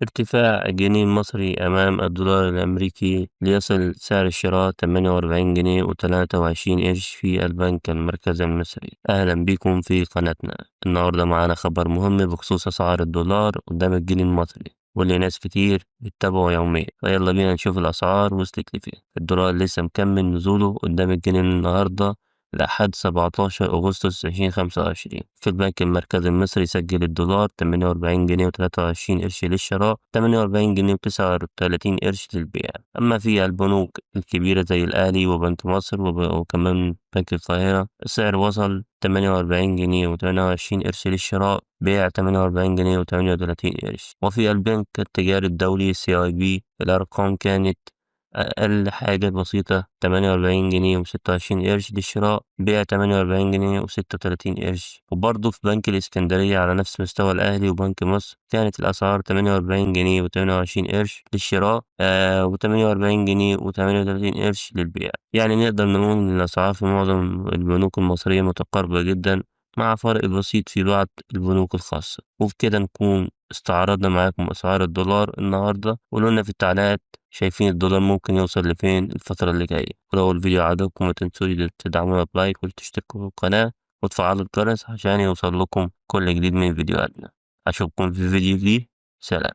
ارتفاع الجنيه المصري أمام الدولار الأمريكي ليصل سعر الشراء 48 جنيه و23 قرش في البنك المركزي المصري. أهلا بكم في قناتنا. النهاردة معانا خبر مهم بخصوص أسعار الدولار قدام الجنيه المصري واللي ناس كتير بتتابعه يوميا، فيلا بينا نشوف الأسعار وصلت لفين. الدولار لسه مكمل نزوله قدام الجنيه النهاردة لحد 17 أغسطس 2025. في البنك المركزي المصري سجل الدولار 48 جنيه و23 قرش للشراء، 48 جنيه و39 قرش للبيع. أما في البنوك الكبيرة زي الأهلي وبنك مصر وكمان بنك القاهرة، السعر وصل 48 جنيه و28 قرش للشراء، بيع 48 جنيه و38 قرش. وفي البنك التجاري الدولي CIB الأرقام كانت أقل حاجة بسيطة، 48 جنيه و26 قرش للشراء، بيع 48 جنيه و36 قرش. وبرضه في بنك الإسكندرية على نفس مستوى الأهلي وبنك مصر كانت الأسعار 48 جنيه و28 قرش للشراء و48 جنيه و38 قرش للبيع. يعني نقدر نقول إن الأسعار في معظم البنوك المصرية متقاربة جدا، مع فرق بسيط في بعض البنوك الخاصة. وبكده نكون استعرضنا معاكم أسعار الدولار النهاردة. قولولنا في التعليقات شايفين الدولار ممكن يوصل لفين الفترة اللي جاية. ولو الفيديو عجبكم ما تنسوش تدعمونا بلايك وتشتركوا في القناة وتفعلوا الجرس عشان يوصل لكم كل جديد من فيديوهاتنا. أشوفكم في فيديو جديد. سلام.